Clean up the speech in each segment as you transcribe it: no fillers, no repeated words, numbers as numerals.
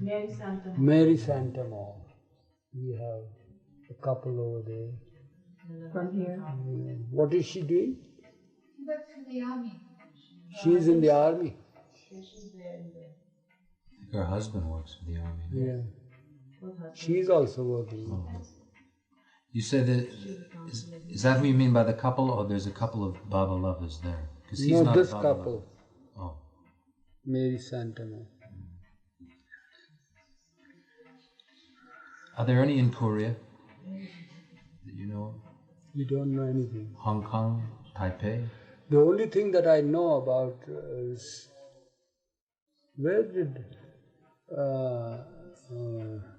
Mary Santamore. We have a couple over there. From here? What is she doing? She works in the army. She's in the army. Her husband works for the army. Yeah. She's also working. Oh. You say that, is that who you mean by the couple, or there's a couple of Baba lovers there? Because he's not this Baba couple. lover. Oh. Mary Santamore. Are there any in Korea that you know of? You don't know anything. Hong Kong, Taipei? The only thing that I know about is where did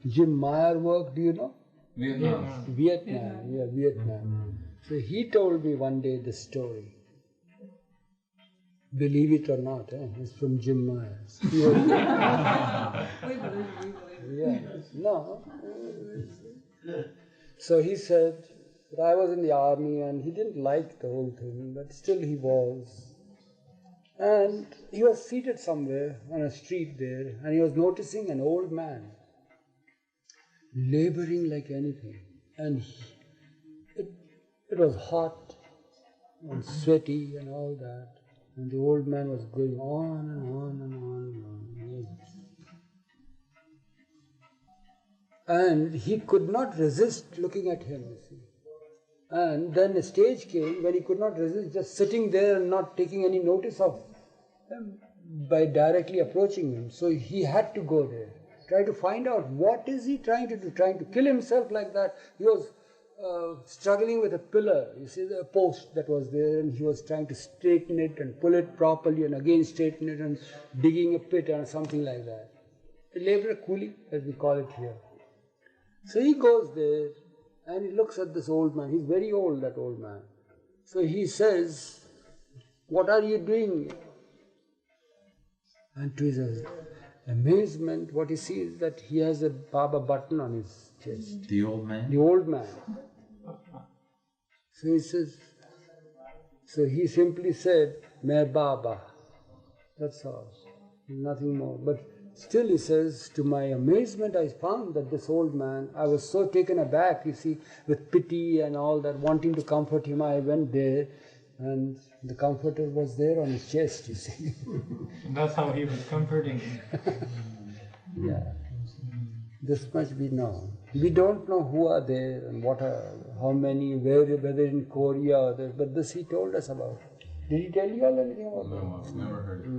Jim Meyer work? Do you know? Vietnam. Vietnam, yeah, Vietnam. So he told me one day the story. Believe it or not, it's from Jim Myers. We believe. Yeah, no. So he said that I was in the army and he didn't like the whole thing, but still he was. And he was seated somewhere on a street there and he was noticing an old man laboring like anything. And it was hot and sweaty and all that. And the old man was going on and on and on and on. And he could not resist looking at him, you see. And then a stage came when he could not resist just sitting there and not taking any notice of him by directly approaching him. So he had to go there, try to find out what is he trying to do, trying to kill himself like that. He was struggling with a pillar, you see, the post that was there, and he was trying to straighten it and pull it properly and again straighten it and digging a pit or something like that. A labor coolie, as we call it here. So he goes there and he looks at this old man. He's very old, that old man. So he says, "What are you doing?" And to his amazement, what he sees is that he has a Baba button on his chest. The old man? The old man. So he says, so he simply said, "Meher Baba." That's all. Nothing more. But still he says, to my amazement, I found that this old man, I was so taken aback, you see, with pity and all that, wanting to comfort him. I went there and the comforter was there on his chest, you see. And that's how he was comforting him. Yeah. This much we know. We don't know who are there and what are, how many, whether in Korea or there, but this he told us about. Did he tell you all anything about that? No, I've never heard it.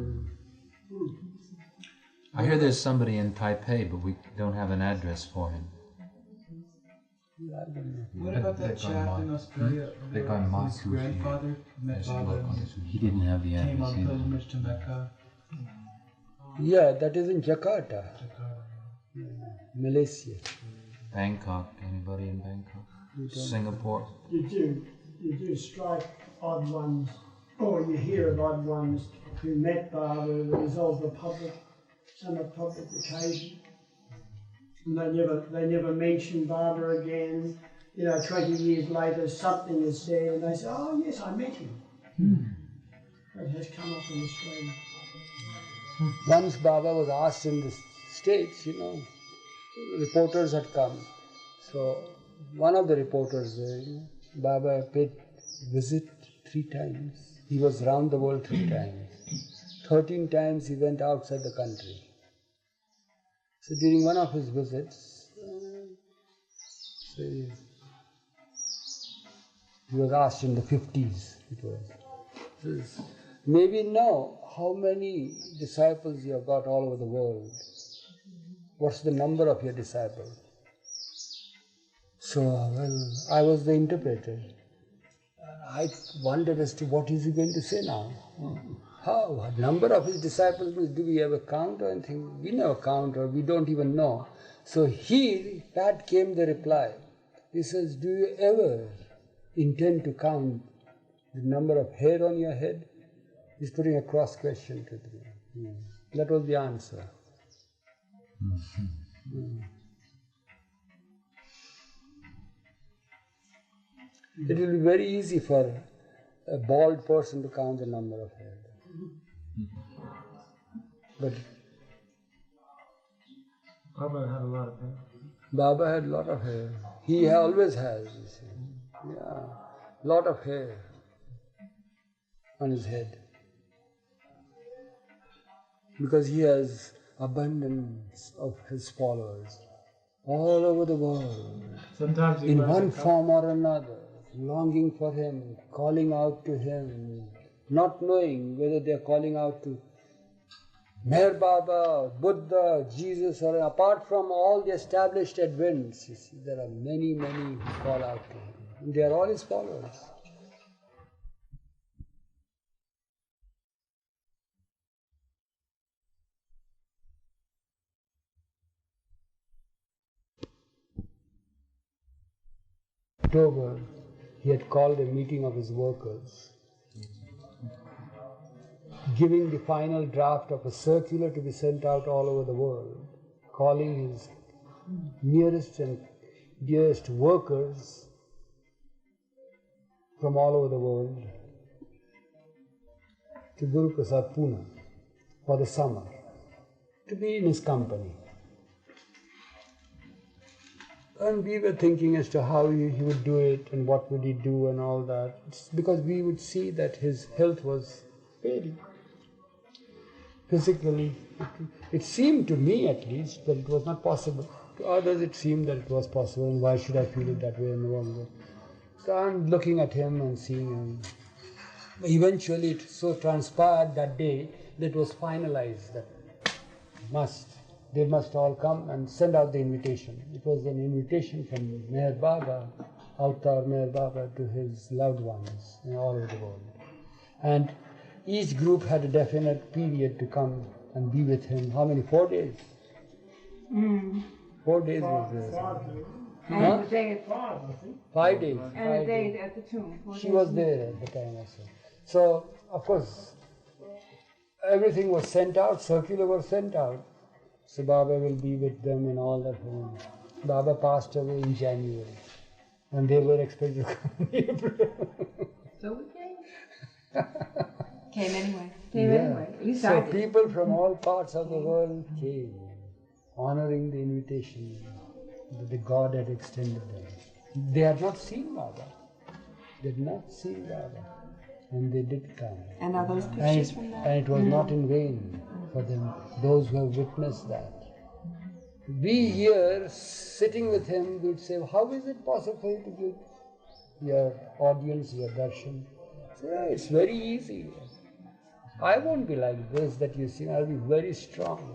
I hear there's somebody in Taipei, but we don't have an address for him. I don't know. What about that chap in Australia? They got my His grandfather met Baba and He didn't have the came address on either. pilgrimage to Mecca. Yeah, that is in Jakarta, yeah, Malaysia. Bangkok, anybody in Bangkok? Singapore? You do strike odd ones, or you hear of odd ones who met Baba as a result of some public occasion. And they never mention Baba again. 20 years later something is said and they say, "Oh yes, I met him." That has come up in Australia. Once Baba was asked in the States, reporters had come. So one of the reporters there, Baba paid visit 3 times. He was round the world 3 times. 13 times he went outside the country. So during one of his visits, he was asked in the 50s, it was. Maybe know how many disciples you have got all over the world. What's the number of your disciples? So, I was the interpreter. I wondered as to what is he going to say now. How? What number of his disciples? Do we have a count or anything? We never count, or we don't even know. So that came the reply. He says, "Do you ever intend to count the number of hair on your head?" He's putting a cross question to me. That was the answer. It will be very easy for a bald person to count the number of hair. But Baba had a lot of hair. Baba had a lot of hair. He always has, you see. Yeah, lot of hair on his head. Because he has abundance of his followers all over the world. Sometimes he In wears a one cup. form or another, longing for him, calling out to him, not knowing whether they are calling out to MeherBaba, Buddha, Jesus, or apart from all the established Advents, you see, there are many, many who call out to him. And they are all his followers. October, he had called a meeting of his workers, giving the final draft of a circular to be sent out all over the world, calling his nearest and dearest workers from all over the world to Guru Prasad Pune for the summer, to be in his company. And we were thinking as to how he would do it and what would he do and all that. It's because we would see that his health was failing. Physically, it seemed to me at least that it was not possible. To others it seemed that it was possible, and why should I feel it that way in the world? So I'm looking at him and seeing him. Eventually it so transpired that day that it was finalized that they must all come and send out the invitation. It was an invitation from MeherBaba, Avatar MeherBaba, to his loved ones all over the world. And each group had a definite period to come and be with him. How many? 4 days? 4 days was there. And the day at 5 days. and the day at the tomb. She was there at the time also. So, of course, everything was sent out, circular was sent out. So Baba will be with them and all that. Baba passed away in January, and they were expected to come in April. So we came. Came anyway. Came Yeah. anyway. At least So I did. people from all parts of the world came, honoring the invitation that the God had extended them. They had not seen Baba. They had not seen Baba. And they did come. And are those And pictures from that? it was not in vain for them, those who have witnessed that. We here, sitting with him, would say, how is it possible for you to give your audience your darshan? So, yeah, it's very easy. I won't be like this that you see, I'll be very strong.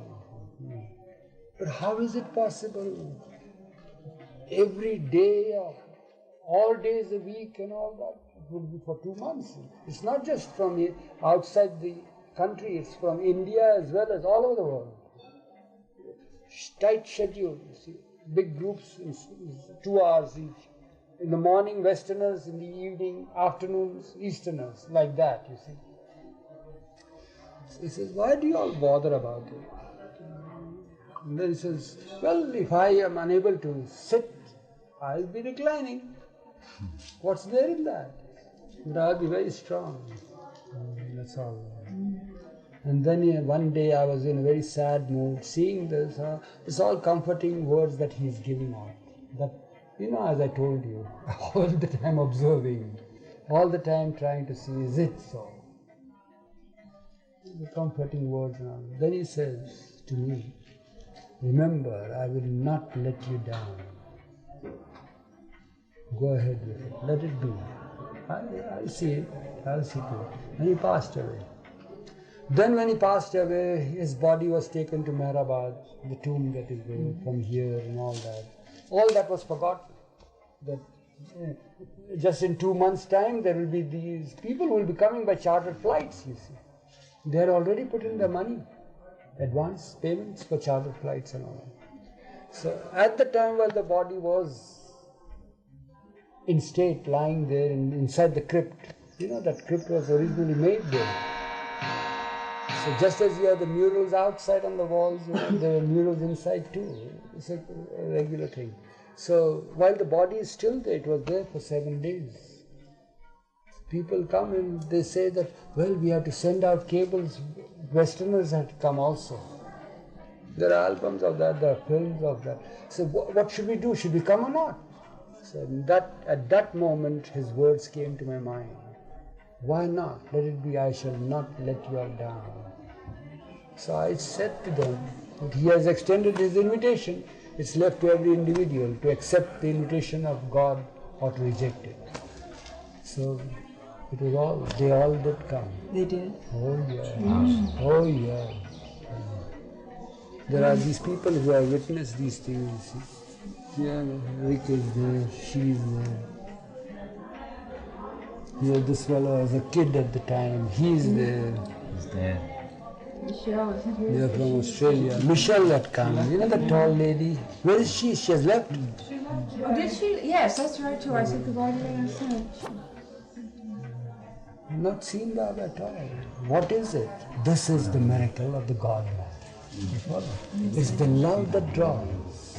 But how is it possible? Every day, all days a week and all that, it would be for 2 months. It's not just from outside the country, it's from India as well as all over the world. Tight schedule, you see, big groups, 2 hours each. In the morning, Westerners, in the evening, afternoons, Easterners, like that, you see. So he says, why do you all bother about it? And then he says, well, if I am unable to sit, I'll be reclining. What's there in that? But I'll be very strong. That's all. And then one day I was in a very sad mood, seeing this. It's all comforting words that he's giving out. That, as I told you, all the time observing, all the time trying to see, is it so? The comforting words now. Then he says to me, remember, I will not let you down. Go ahead with it. Let it be. I'll see it. I'll see to it. And he passed away. Then when he passed away, his body was taken to Meherabad, the tomb that is there from here and all that. All that was forgotten. That just in 2 months' time, there will be these people who will be coming by chartered flights, you see. They had already put in their money, advance payments for chartered flights and all that. So at the time while the body was in state, lying there inside the crypt, that crypt was originally made there. So just as you have the murals outside on the walls, there are murals inside too. It's a regular thing. So while the body is still there, it was there for 7 days. People come and they say that, well, we have to send out cables. Westerners had come also. There are albums of that, there are films of that. So what should we do? Should we come or not? So at that moment, his words came to my mind. Why not? Let it be, I shall not let you all down. So I said to them, that he has extended his invitation. It's left to every individual to accept the invitation of God or to reject it. So it was they all did come. They did? Oh yeah. Oh yeah. There are these people who have witnessed these things, you see. Yeah, Rick is there, she's there. Yeah, this fellow was a kid at the time, he's there. He's dead. Michelle isn't here. They're from Australia. Michelle had come, you know the tall lady? Where is she? She has left. Oh, did she? Yes, that's right too. I said goodbye to her last night. I've not seen Baba at all. What is it? This is the miracle of the God-man. You follow? It's the love that draws.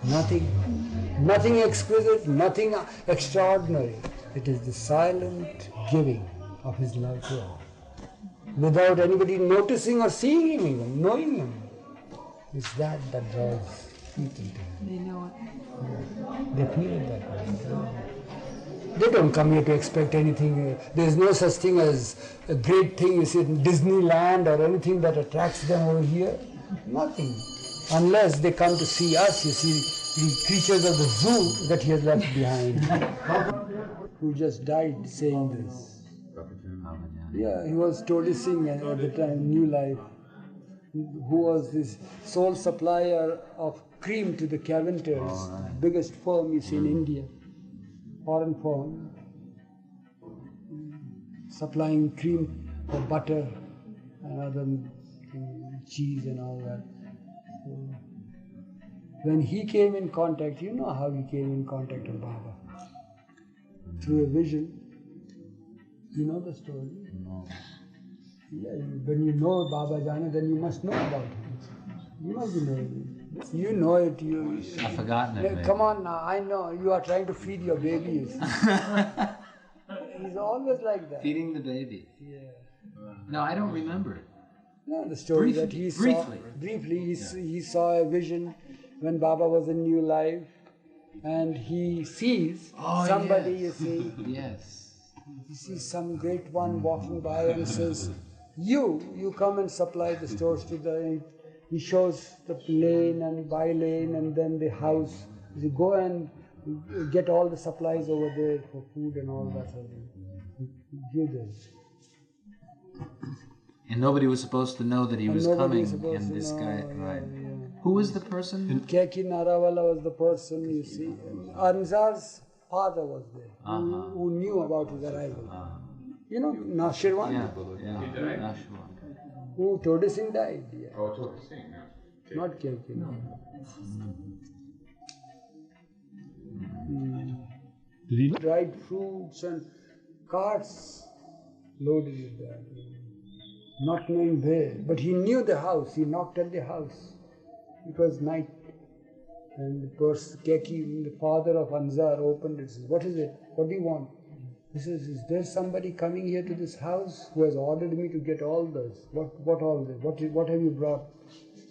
Nothing exquisite, nothing extraordinary. It is the silent giving of his love to all. Without anybody noticing or seeing him even, knowing him. It's that draws people to him. They know it. They feel it that way. They don't come here to expect anything. There's no such thing as a great thing, you see, Disneyland or anything that attracts them over here. Nothing. Unless they come to see us, you see, the creatures of the zoo that he has left behind. Who just died saying this. Yeah, he was noticing at the time, New Life, who was this sole supplier of cream to the Caventers, biggest firm you see in India, foreign firm, supplying cream for butter and other cheese and all that. So, when he came in contact, you know how he came in contact with Baba? Through a vision. You know the story? No. Yeah, when you know Baba Jana, then you must know about him. You must know it. You know it. I've forgotten it. Come on now, I know. You are trying to feed your babies. He's always like that. Feeding the baby. Yeah. No, I don't remember it. No, the story that he saw. Briefly, he saw a vision when Baba was in New Life, and he sees somebody, yes. you see. Yes. He sees some great one walking by and says, you come and supply the stores to the... He shows the lane and by lane and then the house. You go and get all the supplies over there for food and all that sort of thing. Give this. And nobody was supposed to know that he was coming, and this guy, right. Who was the person? Keki Narawala was the person, you see. Anzar's father was there, who knew about his arrival. You know, Nashirwan? Yeah. Nashirwan. Who Todi Singh died. Yeah. Oh, Todi Singh, yeah. Not Keki. No. Did he? Dried fruits and carts loaded with that. Not knowing where, but he knew the house. He knocked at the house. It was night, and the person, Keki, the father of Anzar, opened it and says, "What is it? What do you want?" He says, "Is there somebody coming here to this house who has ordered me to get all this? What all this? What have you brought?"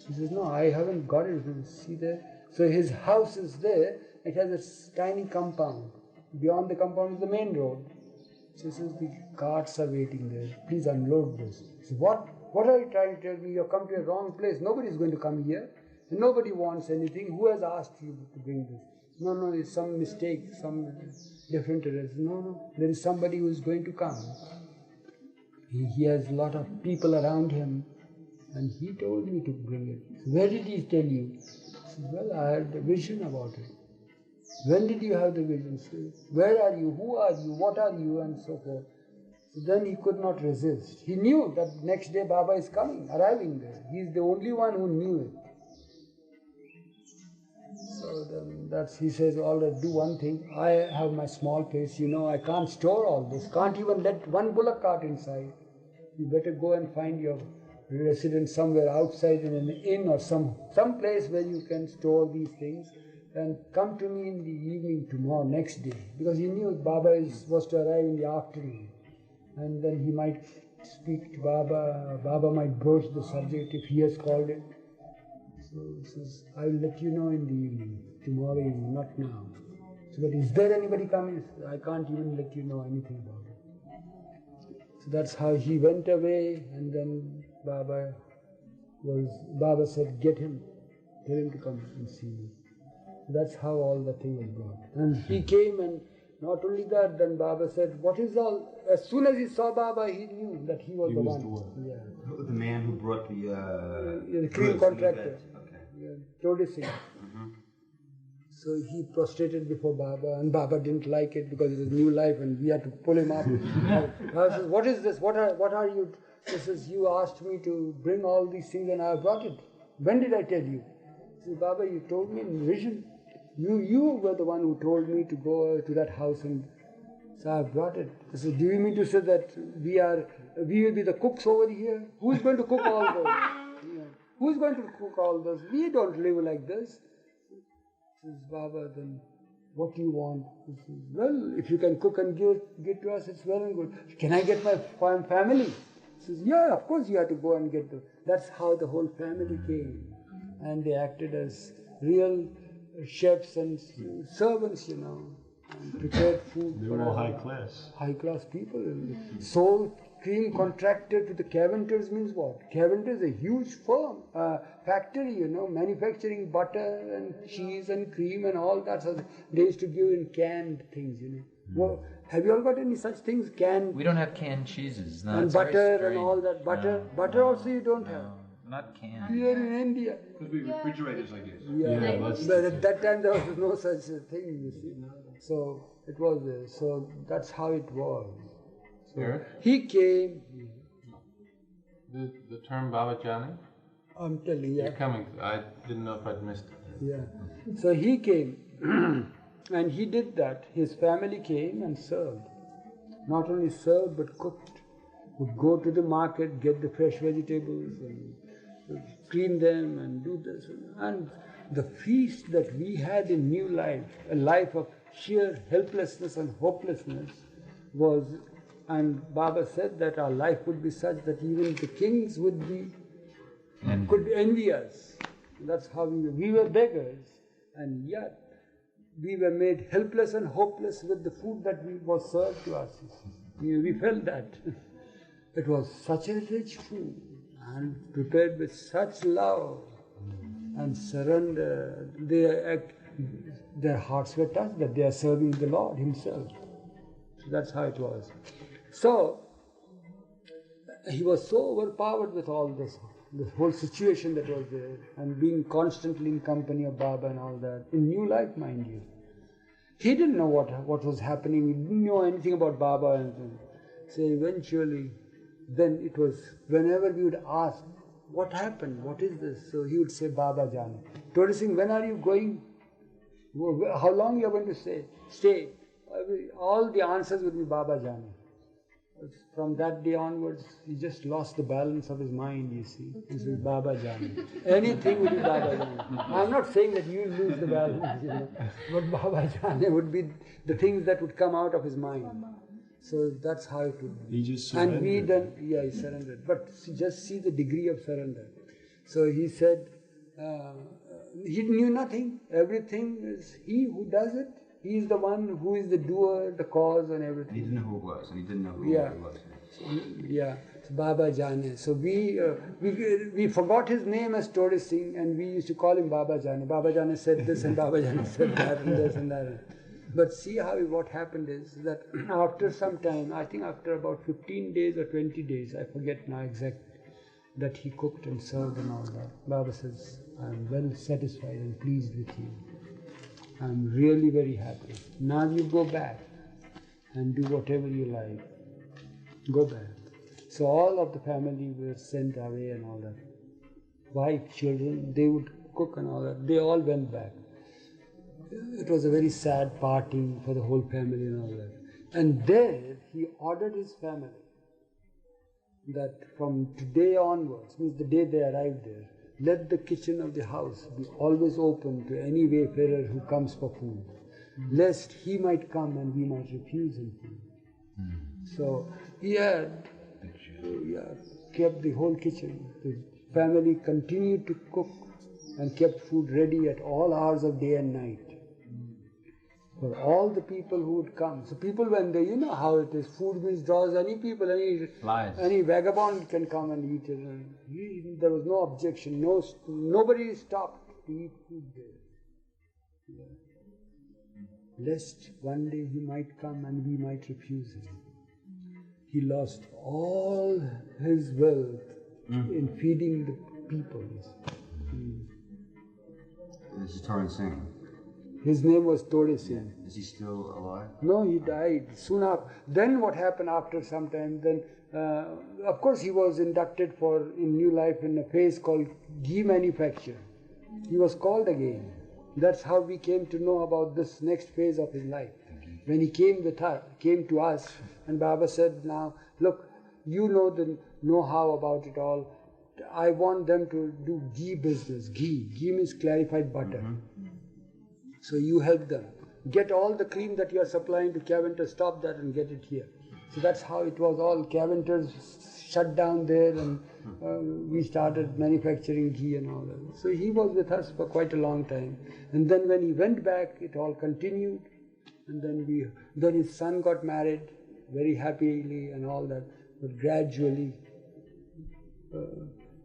He says, "No, I haven't got it. See there." So his house is there. It has a tiny compound. Beyond the compound is the main road. So he says, "The carts are waiting there. Please unload this." He says, What are you trying to tell me? You have come to a wrong place. Nobody is going to come here. Nobody wants anything. Who has asked you to bring this? No, it's some mistake, some different address. No, there is somebody who is going to come. He has a lot of people around him, and he told me to bring it. So where did he tell you? I said, "Well, I had a vision about it." "When did you have the vision?" "Where are you? Who are you? What are you?" and so forth. So then he could not resist. He knew that next day Baba is coming, arriving there. He is the only one who knew it. So then he says, "All right, do one thing. I have my small place, I can't store all this. Can't even let one bullock cart inside. You better go and find your residence somewhere outside in an inn or some place where you can store these things, and come to me in the evening tomorrow, next day." Because he knew Baba was to arrive in the afternoon. And then he might speak to Baba. Baba might broach the subject if he has called it. So he says, I will let you know in the evening, tomorrow evening, not now. So, but is there anybody coming? I can't even let you know anything about it. So that's how he went away, and then Baba said, get him, tell him to come and see me. That's how all the thing was brought. And he came, and not only that, then Baba said, what is all? As soon as he saw Baba, he knew that he was the one. Yeah. The man who brought the cream contractor. Okay. Yeah, producing. So he prostrated before Baba, and Baba didn't like it because it was new life, and we had to pull him up. Baba says, what is this? What are you? He says, you asked me to bring all these things, and I brought it. When did I tell you? He says, Baba, you told me in vision. You were the one who told me to go to that house, and so I brought it. He says, do you mean to say that we will be the cooks over here? Who is going to cook all those? Yeah. Who is going to cook all those? We don't live like this. He says, Baba, then what do you want? He says, well, if you can cook and give to us, it's well and good. Can I get my family? He says, yeah, of course you have to go and get them. That's how the whole family came. And they acted as real chefs and servants, and prepared food. They were all high class. High class people. Sold cream contractor to the Cavenders means what? Cavenders is a huge firm, factory, manufacturing butter and cheese and cream and all that. So they used to give in canned things, Well, have you all got any such things? Canned? We don't have canned cheeses. No, and butter and all that. Butter also you don't have. Not canned. Here in India. Could be refrigerators, I guess. Yeah, but at that time there was no such thing, you see. So it was, so that's how it was. So Eric? He came. The term Baba Jani? I'm telling you. You're coming. I didn't know if I'd missed it. Yeah. So he came and he did that. His family came and served. Not only served but cooked. Would go to the market, get the fresh vegetables and clean them and do this. And the feast that we had in new life, a life of sheer helplessness and hopelessness, was, and Baba said that our life would be such that even the kings could envy us. That's how we were beggars, and yet we were made helpless and hopeless with the food that was served to us. We felt that. It was such a rich food and prepared with such love and surrender. Their hearts were touched that they are serving the Lord Himself. So that's how it was. So he was so overpowered with all this whole situation that was there, and being constantly in company of Baba and all that, in new life, mind you. He didn't know what was happening. He didn't know anything about Baba and anything. So eventually, then it was, whenever we would ask, what happened? What is this? So he would say, Baba Jani. Noticing, when are you going? How long you are going to stay? All the answers would be Baba Jani. From that day onwards, he just lost the balance of his mind, you see. This is Baba Jani. Anything would be Baba Jani. I'm not saying that you lose the balance, but Baba Jani would be the things that would come out of his mind. So that's how it would be. He just surrendered. And we then, he surrendered. But just see the degree of surrender. So he said, he knew nothing. Everything is he who does it. He is the one who is the doer, the cause and everything. He didn't know who it was, and he didn't know who it was. Yeah, so Baba Jani. So we forgot his name as Tori Singh, and we used to call him Baba Jani. Baba Jani said this and Baba Jani said that and this and that. But see what happened is that after some time, I think after about 15 days or 20 days, I forget now exactly, that he cooked and served and all that. Baba says, I'm well satisfied and pleased with you. I'm really very happy. Now you go back and do whatever you like. Go back. So all of the family were sent away and all that. Wife, children, they would cook and all that. They all went back. It was a very sad parting for the whole family and all that. And there he ordered his family that from today onwards, means the day they arrived there, let the kitchen of the house be always open to any wayfarer who comes for food, lest he might come and we might refuse him food. So he had kept the whole kitchen. The family continued to cook and kept food ready at all hours of day and night for all the people who would come. So people, when they, you know how it is, food means draws any people, any vagabond can come and eat it. There was no objection, nobody stopped to eat food there. Yeah. Lest one day he might come and we might refuse him. He lost all his wealth in feeding the people. This is Torrance Singh. His name was Tode Singh. Is he still alive? No, he died soon after. Then what happened after some time? Then, of course, he was inducted in New Life in a phase called ghee manufacture. He was called again. That's how we came to know about this next phase of his life. When he came to us, and Baba said, "Now, look, you know the know-how about it all. I want them to do ghee business. Ghee means clarified butter. So you help them. Get all the cream that you are supplying to Caventer, stop that and get it here." So that's how it was all. Caventer's shut down there, and we started manufacturing ghee and all that. So he was with us for quite a long time. And then when he went back, it all continued. And then his son got married very happily and all that. But gradually,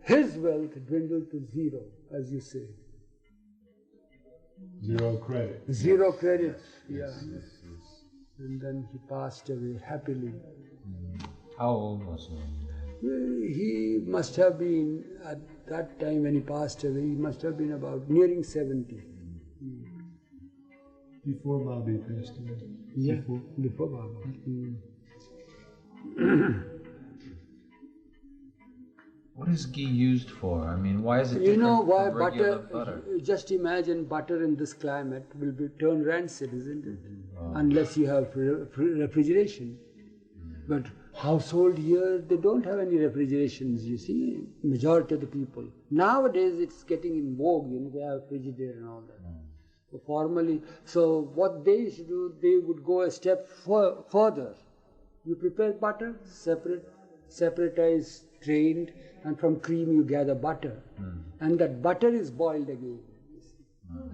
his wealth dwindled to zero, as you say. Zero credit. Zero credit, yeah. And then he passed away happily. How old was he? He must have been, at that time when he passed away, he must have been about nearing 70. Before Bobby passed away. Yeah, before Baba. What is ghee used for? I mean, why is it You know different why from regular butter? Just imagine butter in this climate will turn rancid, isn't it? Unless you have refrigeration. But household here, they don't have any refrigerations, you see, majority of the people. Nowadays it's getting in vogue, they have frigidaire and all that. Formerly, so what they used to do, they would go a step further. You prepare butter, separatize, trained, and from cream you gather butter. And that butter is boiled again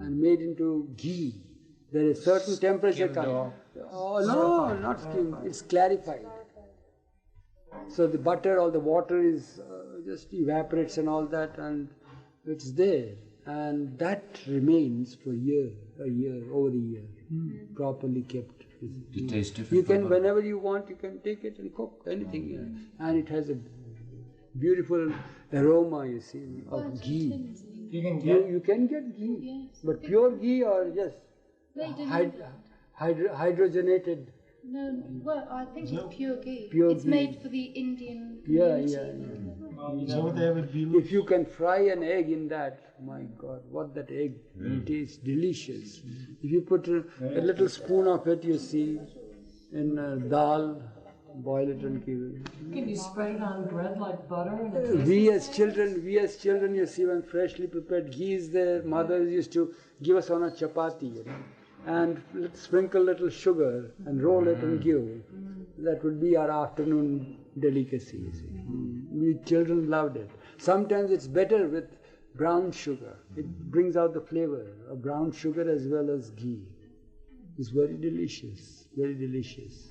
and made into ghee. There is certain temperature coming. Oh no, not skimmed, it's clarified. So the butter, all the water is just evaporates and all that, and it's there. And that remains for over a year, properly kept. It tastes different. You can, whenever you want, you can take it and cook anything, and it has a beautiful aroma, you see, of ghee. You can get ghee, but pure ghee or just hydrogenated. No, well, I think it's pure ghee. It's made for the Indian community. Yeah. If you can fry an egg in that, my God, what that egg tastes delicious. If you put a little spoon of it, you see, in dal, boil it and give it. Can you spread it on bread like butter? And We as children, you see, when freshly prepared ghee is there, mothers used to give us on a chapati, and sprinkle little sugar and roll it and give. That would be our afternoon delicacy, you see. We children loved it. Sometimes it's better with brown sugar. It brings out the flavor of brown sugar as well as ghee. It's very delicious, very delicious.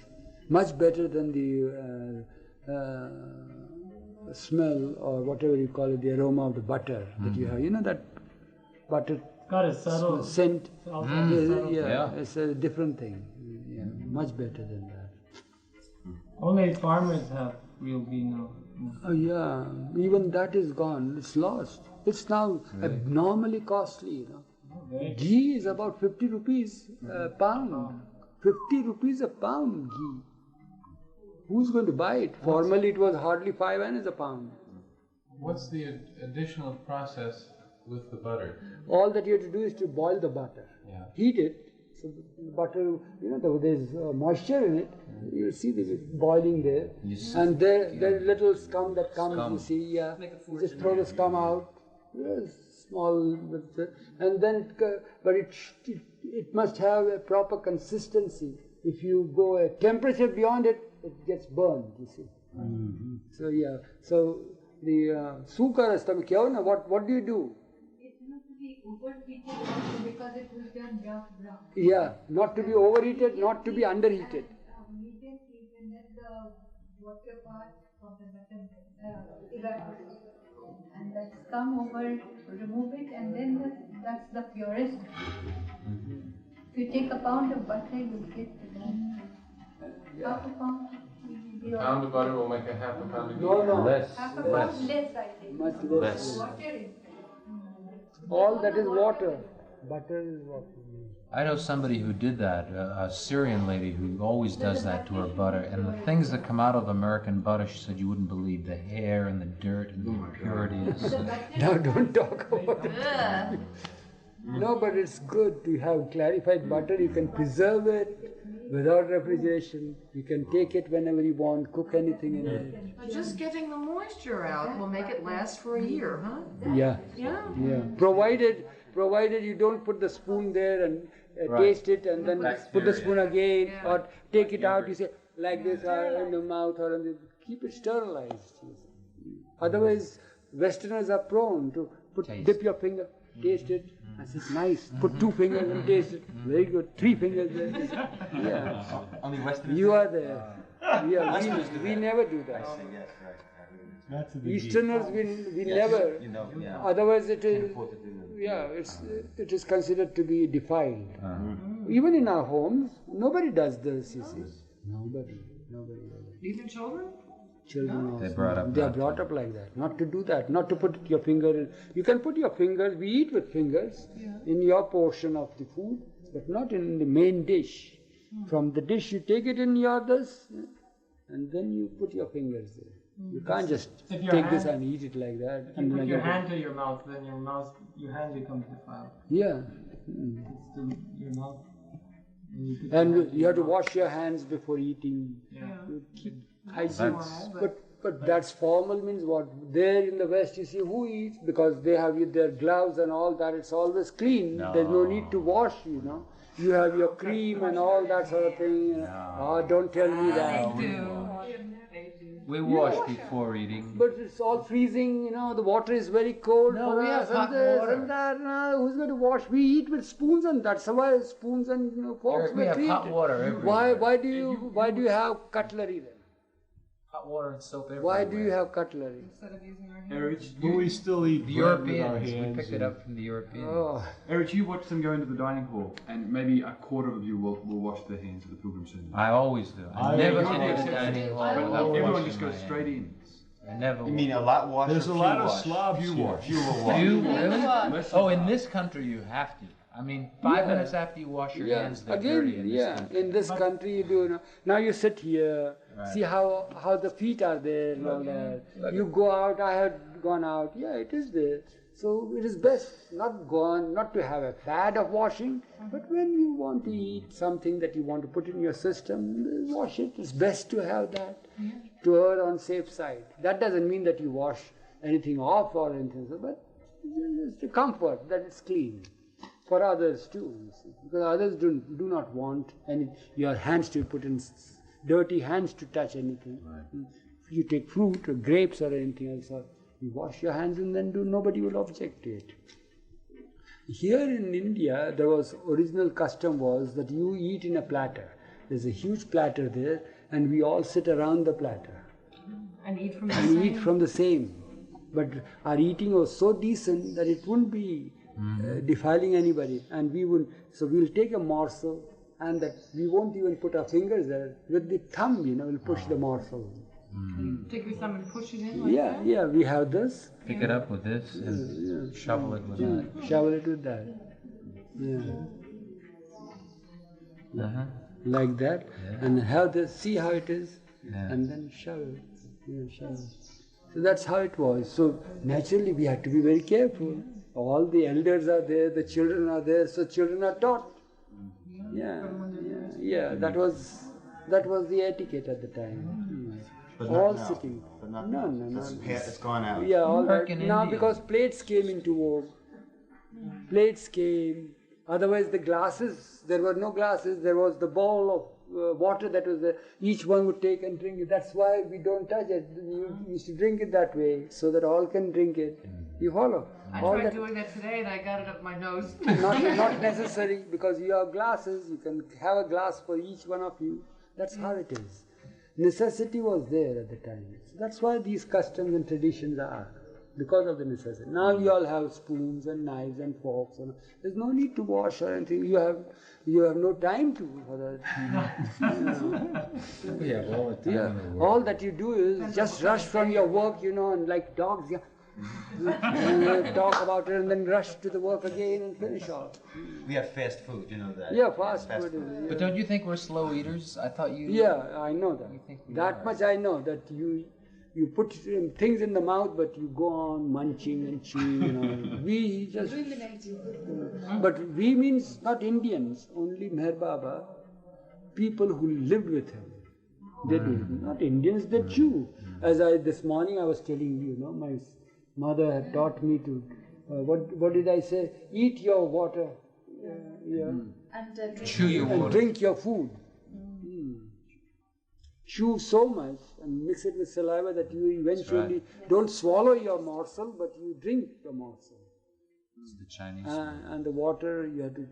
Much better than the smell or whatever you call it, the aroma of the butter that you have. That butter scent. Yeah, it's a different thing. Yeah, much better than that. Only farmers have real ghee now. Oh yeah, even that is gone. It's lost. It's now abnormally costly. Ghee is about 50 rupees a pound. 50 rupees a pound ghee. Who's going to buy it? Formerly it was hardly 5 annas a pound. What's the additional process with the butter? All that you have to do is to boil the butter. Yeah. Heat it. So the butter, there's moisture in it. You see the boiling there. And there's little scum that comes, you see. Yeah. You just throw the scum out. Yes, small. And then, but it must have a proper consistency. If you go a temperature beyond it, it gets burned, you see. So yeah, so the sukar, what do you do? overheated water because it was done brown. Yeah, not to be overheated, not to be underheated. Immediately when the water part from the bottom evaporates, and that's come over, remove it, and then that's the purest. If you take a pound of butter, you get half a pound. A pound of butter will make a half a pound of ghee. No. Less. Half a pound less, I think. Much less. Water is All that is water. Butter is water. I know somebody who did that, a Syrian lady who always does that to her butter, and the things that come out of American butter, she said you wouldn't believe, the hair and the dirt and the impurities. Now don't talk about it. No, but it's good to have clarified butter. You can preserve it without refrigeration. You can take it whenever you want, cook anything in it. But just getting the moisture out will make it last for a year, huh? Yeah. Yeah. Provided you don't put the spoon there and taste it and then put the spoon again, or take it out, you say like this, or in the mouth, or in the, keep it sterilized. Otherwise, Westerners are prone to dip your finger, taste it. I said, nice. Put 2 fingers and taste it. Very good. 3 fingers. Yeah. Only Westerners. You are there. We never do that. That's a big Easterners, we never. Otherwise, it is. Yeah, it is considered to be defiled. Even in our homes, nobody does this. You see, nobody. Even children? Children also. They are brought up like that. Not to do that. Not to put your finger in. You can put your fingers. We eat with fingers in your portion of the food, but not in the main dish. From the dish, you take it in your this, and then you put your fingers there. You can't just take this and eat it like that. If you put your hand to your mouth, then your hand becomes defiled. Yeah. It's to your mouth. And you have to wash your hands before eating. Yeah. You keep hygiene. But that's formal means what? There in the West, you see who eats because they have their gloves and all that. It's always clean. There's no need to wash, You have your cream and all that sort of thing. Oh, don't tell me that. They do. We wash before eating. But it's all freezing, the water is very cold. No, for we us have hot and this water. and that. Who's going to wash? We eat with spoons, and that's why spoons and forks Eric, we have hot water everywhere. Why do you have cutlery then? Hot water and soap everywhere. Why do you have cutlery? Instead of using our hands. Eric, but we still eat The bread with our Europeans, we hands picked it up from the Europeans. Oh, Eric, you watch them go into the dining hall, and maybe a quarter of you will wash their hands at the pilgrim ceremony. I always do. I never get the dining hall. But without everyone washing just goes my straight hands. in. I never. You mean a lot wash? There's or a few lot of wash? slobs Few here. wash. You will wash. You really? Less Oh, in this country you have to. I mean, 5 Yeah. minutes after you wash your hands, they're again, dirty in this country. in this country you do. Now you sit here, see how the feet are there and all that. You go out, I have gone out, it is there. So it is best not to have a fad of washing, but when you want to eat something that you want to put in your system, wash it. It's best to have that, to err on safe side. That doesn't mean that you wash anything off or anything, but it's the comfort that it's clean. For others too, because others do not want your hands to put in dirty hands to touch anything. If you take fruit or grapes or anything else, you wash your hands and then nobody will object to it. Here in India, there was original custom was that you eat in a platter. There's a huge platter there, and we all sit around the platter. And eat from the And same. eat from the same. But our eating was so decent that it wouldn't be defiling anybody, and we'll take a morsel, and that we won't even put our fingers there. With the thumb, we'll push the morsel. Take your thumb and push it in like that? Yeah, we have this. Pick it up with this and shovel it with that. Shovel it with that. Yeah. Like that, and have this. See how it is, and then shovel. Shovel. So that's how it was. So naturally, we had to be very careful. All the elders are there, the children are there, so children are taught. Yeah. That was the etiquette at the time. But all not now. sitting. But not No. It's gone out. Yeah, all that. in Now India. because plates came into vogue. Plates came. Otherwise, the glasses. There were no glasses. There was the bowl of water that was there. Each one would take and drink it. That's why we don't touch it. We used to drink it that way, so that all can drink it. You follow? I All tried that, doing that today and I got it up my nose. not necessary, because you have glasses, you can have a glass for each one of you. That's how it is. Necessity was there at the time. So that's why these customs and traditions are, because of the necessity. Now you all have spoons and knives and forks. And there's no need to wash or anything. You have no time for that. We have all the time in the world. All that you do is just rush from your work, and like dogs, and talk about it and then rush to the work again and finish off. We have fast food, you know that. Yeah, fast food. Yeah. But don't you think we're slow eaters? I thought you... Yeah, I know that. You think we That are. much I know, that you put things in the mouth, but you go on munching and chewing. We just... But we means not Indians, only MeherBaba, people who lived with him. They do. Not Indians, they chew. As this morning I was telling you, my mother had taught me to, what did I say? Eat your water, And Chew your and water. drink your food. Chew so much and mix it with saliva that you eventually don't swallow your morsel, but you drink the morsel. It's the Chinese. And the water, you have to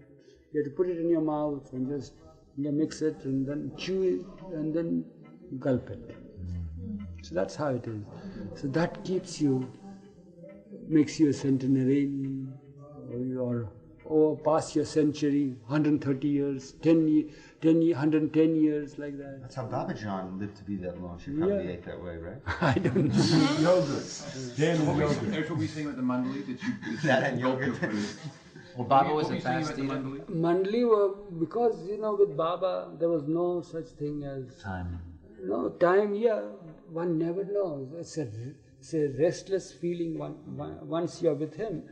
put it in your mouth and just mix it and then chew it and then gulp it. So that's how it is. So that makes you a centenarian, or past your century, 130 years, 110 years, like that. That's how Baba John lived to be that long. She probably ate that way, right? I don't know. Yogurt. Dan and yogurt. That's what we saying about the mandali. That and yogurt. Well, Baba was What a were you saying fast about the eater. mandali? Mandli were, because with Baba there was no such thing as Time. no time. One never knows. It's a restless feeling. Once you are with him,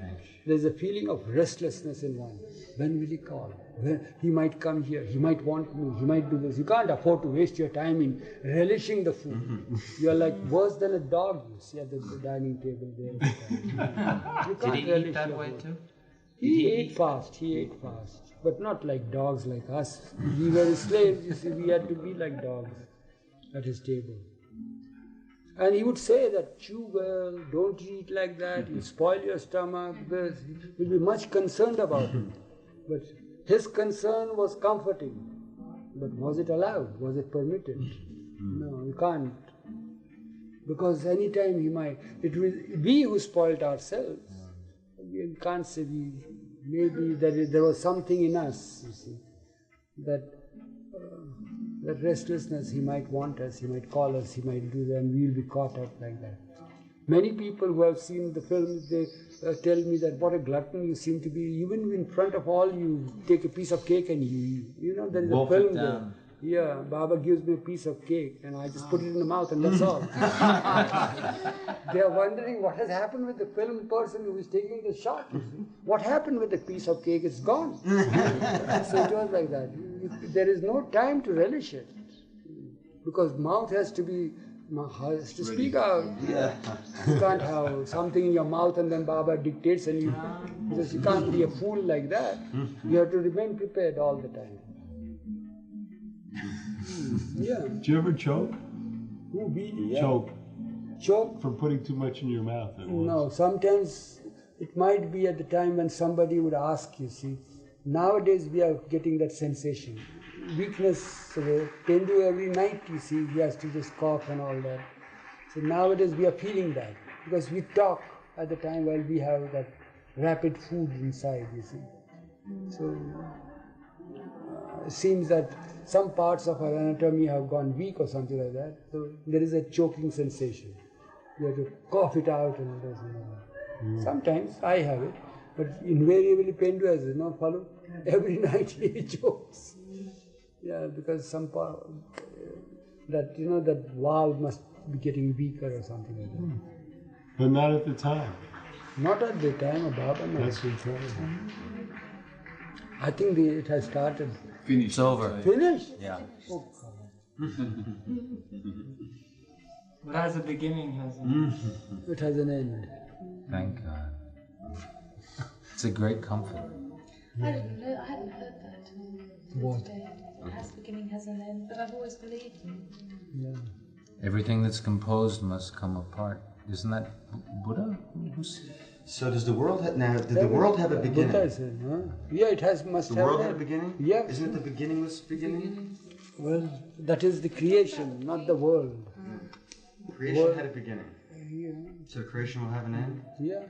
there's a feeling of restlessness in one. When will he call? When he might come here. He might want me. He might do this. You can't afford to waste your time in relishing the food. You are like worse than a dog. You see at the dining table there. You Did can't he relish eat that your way food. too? He ate fast, but not like dogs like us. We were slaves, you see, we had to be like dogs at his table. And he would say that, chew well, don't eat like that, you spoil your stomach, because he would be much concerned about it. But his concern was comforting. But was it allowed? Was it permitted? No, you can't. Because anytime it will we who spoiled ourselves. We can't say maybe there was something in us, you see, that restlessness, he might want us, he might call us, he might do that, and we'll be caught up like that. Many people who have seen the films, they tell me that what a glutton you seem to be. Even in front of all, you take a piece of cake and you eat. There is Wolf a it film there. down. Yeah, Baba gives me a piece of cake and I just put it in the mouth and that's all. They are wondering what has happened with the film person who is taking the shot. You see. What happened with the piece of cake? It's gone. So it was like that. There is no time to relish it. Because mouth has to speak out. Yeah. You can't have something in your mouth and then Baba dictates and because you can't be a fool like that. You have to remain prepared all the time. Yeah. Did you ever choke? Who really? Yeah. Choke from putting too much in your mouth at once? No, sometimes it might be at the time when somebody would ask, you see. Nowadays we are getting that sensation. Weakness, Pendu every night, you see, he has to just cough and all that. So nowadays we are feeling that because we talk at the time while we have that rapid food inside, you see. So it seems that some parts of our anatomy have gone weak or something like that. So there is a choking sensation. You have to cough it out and it doesn't. Sometimes I have it, but invariably Pendu has it, not follow. Every night he chokes. Yeah, because some part that that valve must be getting weaker or something like that. But not at the time. Not at the time of Baba. No. That's incredible. I think it has started. Finished. It's over. Finished? Yeah. Oh, What has a beginning has an end. it has an end. Thank God. It's a great comfort. I hadn't heard that. What? Today. It has a beginning, has an end, but I've always believed. Yeah. Everything that's composed must come apart. Isn't that Buddha? So does the world did the world have a beginning? Buddha said, huh? Yeah, it must have. The world had a beginning? Yeah. Isn't it the beginningless beginning? Well, that is the creation, not the world. Creation had a beginning. Yeah. So creation will have an end? Yeah.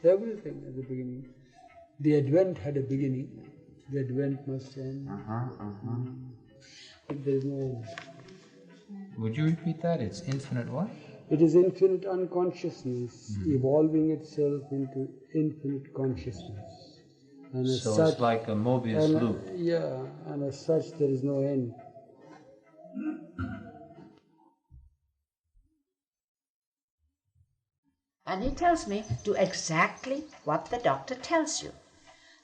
Everything has a beginning. The Advent had a beginning. The Advent must end. But there is no end. Would you repeat that? It's infinite what? It is infinite unconsciousness evolving itself into infinite consciousness. And as So such, it's like a Mobius loop. Yeah, and as such there is no end. And he tells me, do exactly what the doctor tells you.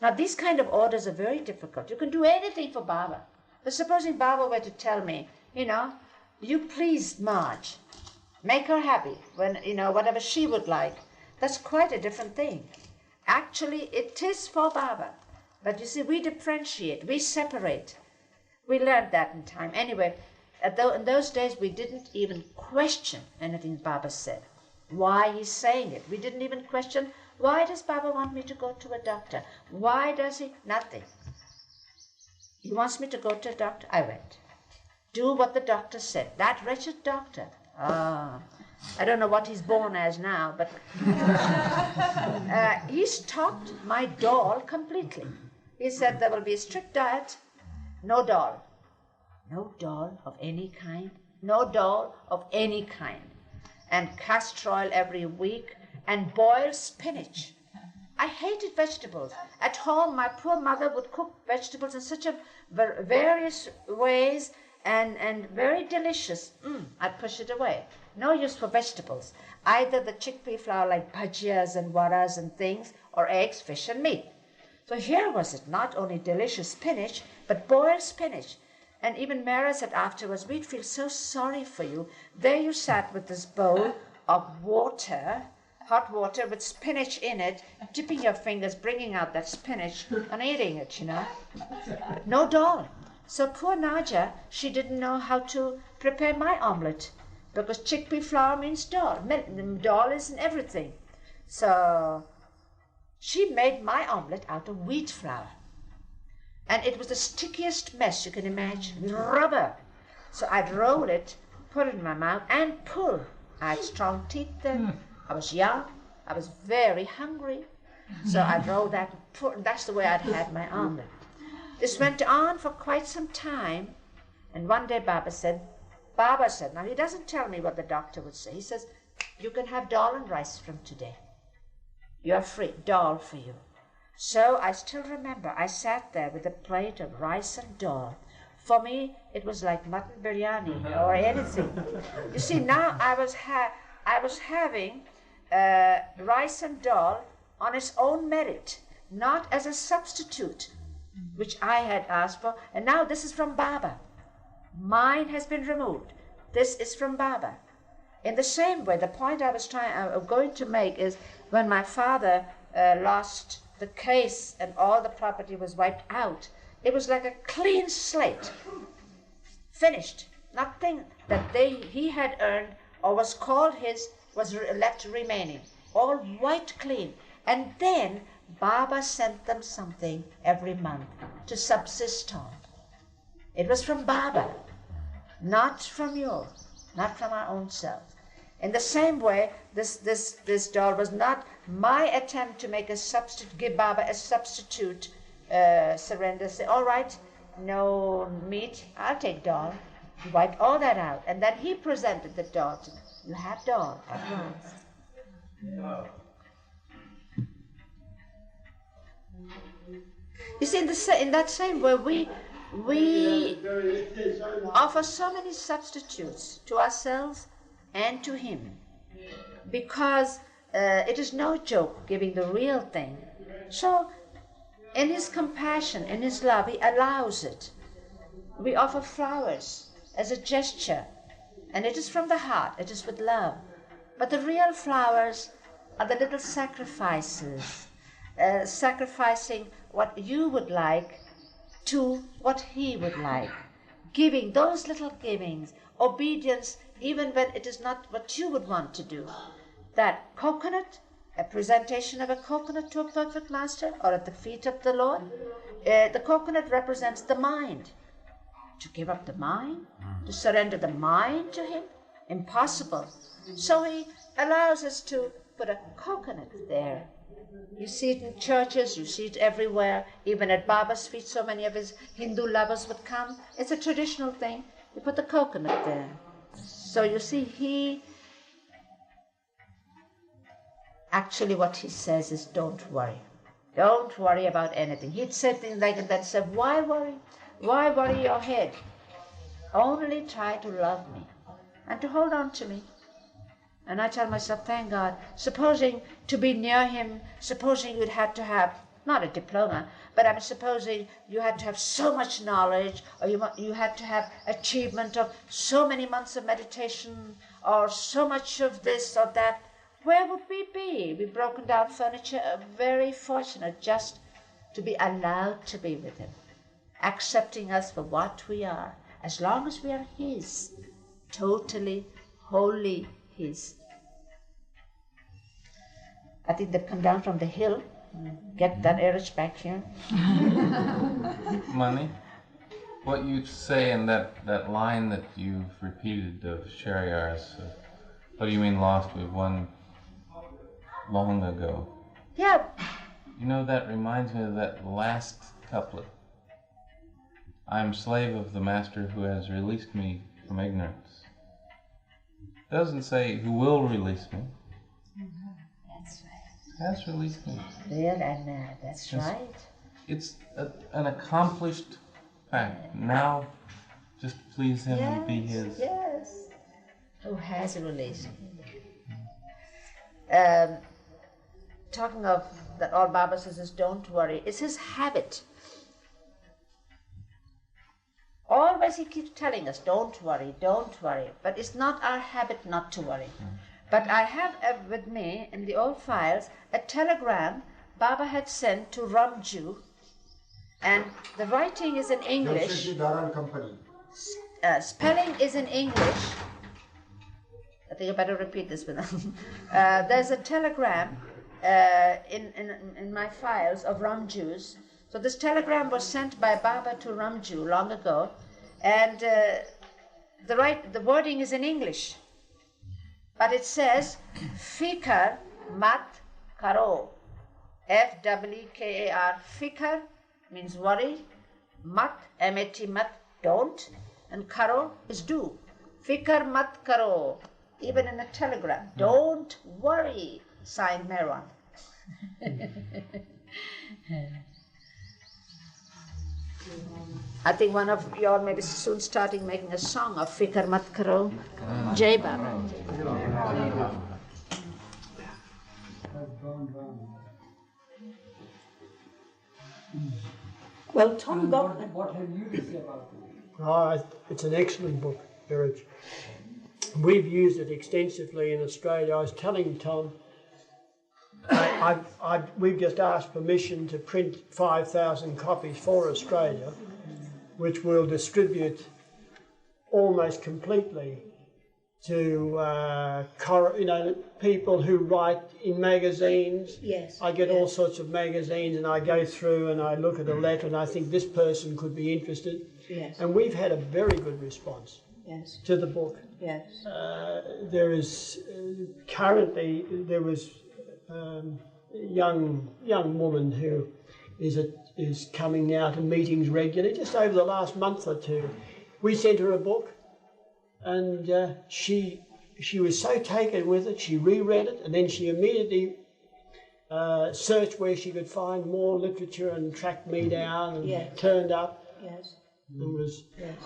Now, these kind of orders are very difficult. You can do anything for Baba. But supposing Baba were to tell me, you please Marge, make her happy, when, whatever she would like, that's quite a different thing. Actually, it is for Baba. But you see, we differentiate, we separate. We learned that in time. Anyway, in those days, we didn't even question anything Baba said. Why he's saying it. We didn't even question, why does Baba want me to go to a doctor? Why does he? Nothing. He wants me to go to a doctor. I went. Do what the doctor said. That wretched doctor. I don't know what he's born as now, but he stopped my doll completely. He said there will be a strict diet, no doll. No doll of any kind. No doll of any kind. And castor oil every week, and boiled spinach. I hated vegetables. At home, my poor mother would cook vegetables in such a various ways and very delicious. I'd push it away. No use for vegetables. Either the chickpea flour like bhajias and varas and things, or eggs, fish and meat. So here was it, not only delicious spinach, but boiled spinach. And even Mera said afterwards, we'd feel so sorry for you. There you sat with this bowl of water, hot water with spinach in it, dipping your fingers, bringing out that spinach and eating it, No dal. So poor Naja, she didn't know how to prepare my omelette because chickpea flour means dal. Dal is in everything. So she made my omelette out of wheat flour. And it was the stickiest mess you can imagine, with rubber. So I'd roll it, put it in my mouth, and pull. I had strong teeth then. I was young. I was very hungry. So I'd roll that and pull. That's the way I'd had my omelette. This went on for quite some time. And one day Baba said, now he doesn't tell me what the doctor would say. He says, you can have dal and rice from today. You're free, dal for you. So I still remember I sat there with a plate of rice and dal. For me, it was like mutton biryani or anything. You see, now I was having rice and dal on its own merit, not as a substitute, which I had asked for. And now this is from Baba. Mine has been removed. This is from Baba. In the same way, the point I was going to make is when my father lost the case and all the property was wiped out, it was like a clean slate, finished. Nothing that he had earned or was called his was left remaining, all wiped clean. And then Baba sent them something every month to subsist on. It was from Baba, not from you, not from our own selves. In the same way, this doll was not my attempt to make a substitute, give Baba a substitute surrender, say, all right, no meat, I'll take doll. He wiped all that out, and then he presented the doll to me. You have doll at once. You see, in that same way, we offer so many substitutes to ourselves and to him, because it is no joke giving the real thing. So in his compassion, in his love, he allows it. We offer flowers as a gesture, and it is from the heart, it is with love. But the real flowers are the little sacrifices, sacrificing what you would like to what he would like. Giving those little givings, obedience, even when it is not what you would want to do. that coconut, a presentation of a coconut to a perfect master, or at the feet of the Lord. The coconut represents the mind. To give up the mind, to surrender the mind to him, impossible. So he allows us to put a coconut there. You see it in churches, you see it everywhere. Even at Baba's feet, so many of his Hindu lovers would come. It's a traditional thing. You put the coconut there. So you see, actually what he says is, don't worry. Don't worry about anything. He'd say things like that, said, why worry? Why worry your head? Only try to love me and to hold on to me. And I tell myself, thank God, supposing to be near him, supposing you'd had to have, not a diploma, but I'm supposing you had to have so much knowledge, or you had to have achievement of so many months of meditation, or so much of this or that, where would we be? We've broken down furniture, very fortunate just to be allowed to be with him, accepting us for what we are, as long as we are his, totally, wholly his. I think they've come down from the hill. Get that Eruch back here. Money? What you say in that line that you've repeated of Shariar's, what do you mean lost? We've won long ago. Yeah. You know, that reminds me of that last couplet. I am slave of the master who has released me from ignorance. It doesn't say who will release me. That's right. Has released me. Real and that's right. It's an accomplished fact. Now, just please him and be his. Yes. Who has released me. Talking of that, all Baba says is don't worry. It's his habit. Always he keeps telling us, don't worry, don't worry. But it's not our habit not to worry. But I have with me in the old files a telegram Baba had sent to Ramju, and the writing is in English. Spelling is in English. I think I better repeat this with them. There's a telegram in my files of Ramju's. So this telegram was sent by Baba to Ramju long ago, and the wording is in English. But it says, Fikar mat karo. F-W-K-A-R. Fikar means worry. Mat, M-A-T, mat, don't. And karo is do. Fikar mat karo. Even in a telegram, don't worry. Signed Meron. I think one of you all may be soon starting making a song of Fikar Mat Karo, Jabin. Well, Tom got... What have you to say about it? It's an excellent book, Eruch. We've used it extensively in Australia. I was telling Tom, we've just asked permission to print 5,000 copies for Australia, which we'll distribute almost completely to people who write in magazines. Yes. I get all sorts of magazines, and I go through and I look at a letter and I think this person could be interested. Yes. And we've had a very good response. Yes. To the book. Yes. There is currently there was a young woman who is coming now to meetings regularly. Just over the last month or two, we sent her a book, and she was so taken with it. She reread it, and then she immediately searched where she could find more literature and tracked me down and turned up. Yes.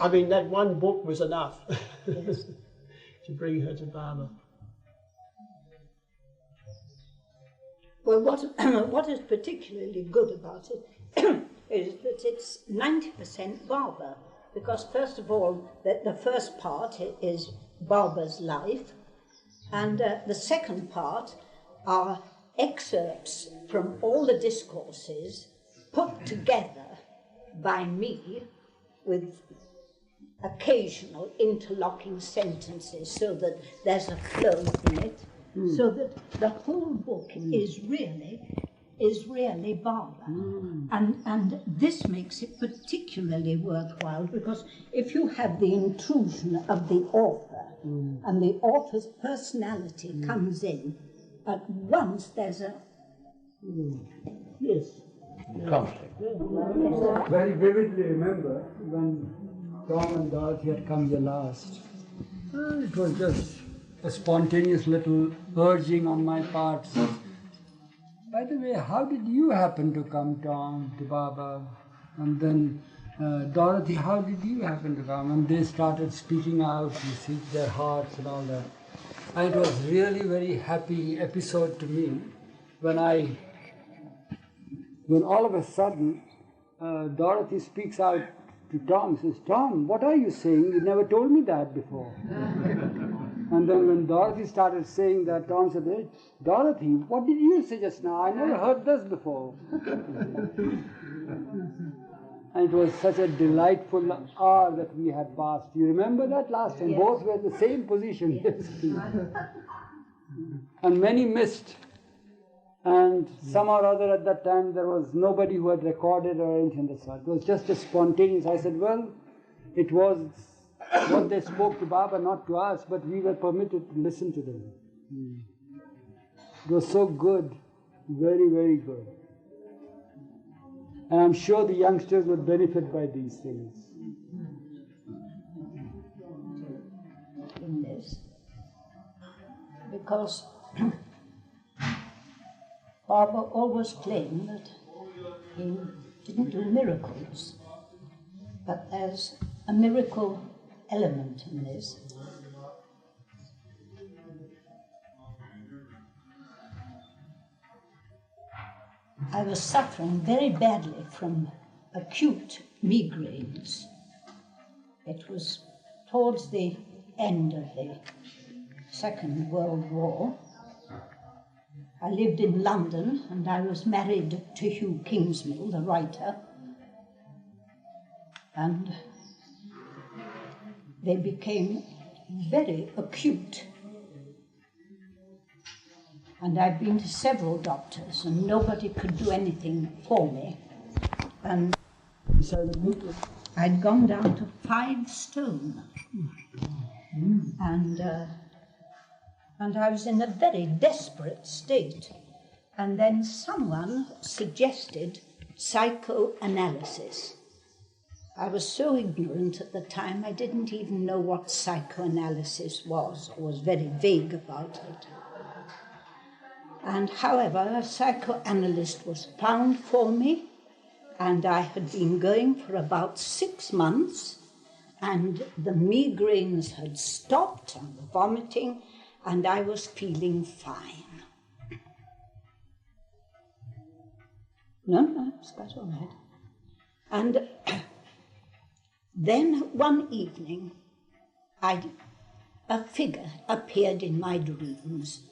I mean, that one book was enough to bring her to Baba. Well, what is particularly good about it is that it's 90% Barber, because first of all, the first part is Barber's life, and the second part are excerpts from all the discourses put together by me with occasional interlocking sentences so that there's a flow in it. So that the whole book is really barber. And this makes it particularly worthwhile, because if you have the intrusion of the author and the author's personality comes in, at once there's a... Yes. Conflict. Very vividly remember when Tom and Dorothy had come here last. It was just a spontaneous little urging on my part. So, by the way, how did you happen to come, Tom, to Baba? And then Dorothy, how did you happen to come? And they started speaking out, you see, their hearts and all that. And it was really very happy episode to me when all of a sudden Dorothy speaks out to Tom, says, Tom, what are you saying? You never told me that before. And then when Dorothy started saying that, Tom said, hey, Dorothy, what did you say just now? I never heard this before. And it was such a delightful hour that we had passed. You remember that last time? Yes. Both were in the same position. Yes. And many missed. And somehow or other at that time there was nobody who had recorded or anything of the sort. It was just a spontaneous. I said, well, it was what they spoke to Baba, not to us, but we were permitted to listen to them. It was so good, very, very good. And I'm sure the youngsters would benefit by these things. In this, because Baba always claimed that he didn't do miracles, but there's a miracle element in this. I was suffering very badly from acute migraines. It was towards the end of the Second World War. I lived in London and I was married to Hugh Kingsmill, the writer, and they became very acute. And I'd been to several doctors and nobody could do anything for me. And so I'd gone down to 5 stone. And I was in a very desperate state. And then someone suggested psychoanalysis. I was so ignorant at the time, I didn't even know what psychoanalysis was. I was very vague about it. And however, a psychoanalyst was found for me, and I had been going for about 6 months, and the migraines had stopped and the vomiting, and I was feeling fine. No, it's quite all right. And then one evening, a figure appeared in my dreams.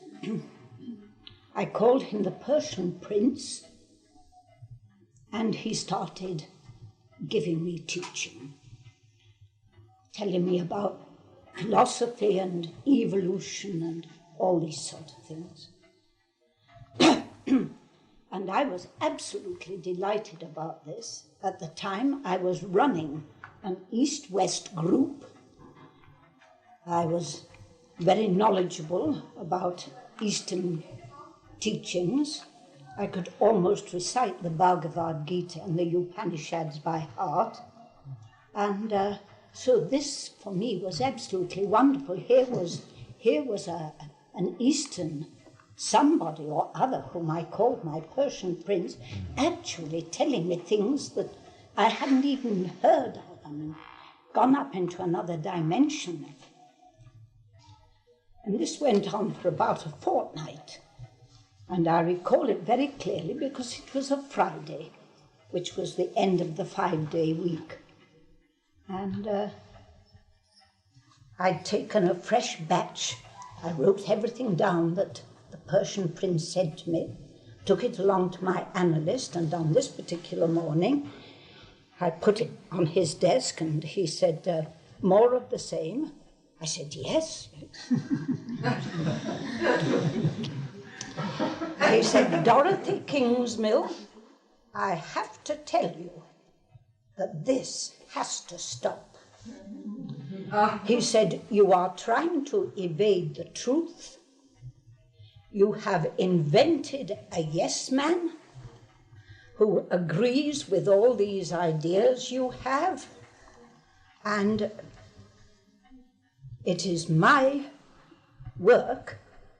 I called him the Persian Prince, and he started giving me teaching, telling me about philosophy and evolution and all these sort of things. And I was absolutely delighted about this. At the time, I was running an East-West group. I was very knowledgeable about Eastern teachings. I could almost recite the Bhagavad Gita and the Upanishads by heart. And so this, for me, was absolutely wonderful. Here was an Eastern somebody or other, whom I called my Persian Prince, actually telling me things that I hadn't even heard of, and gone up into another dimension. And this went on for about a fortnight. And I recall it very clearly because it was a Friday, which was the end of the 5-day week. And I'd taken a fresh batch. I wrote everything down that the Persian Prince said to me, took it along to my analyst, and on this particular morning, I put it on his desk, and he said, more of the same, I said, yes. He said, Dorothy Kingsmill, I have to tell you that this has to stop. He said, you are trying to evade the truth. You have invented a yes man who agrees with all these ideas you have, and it is my work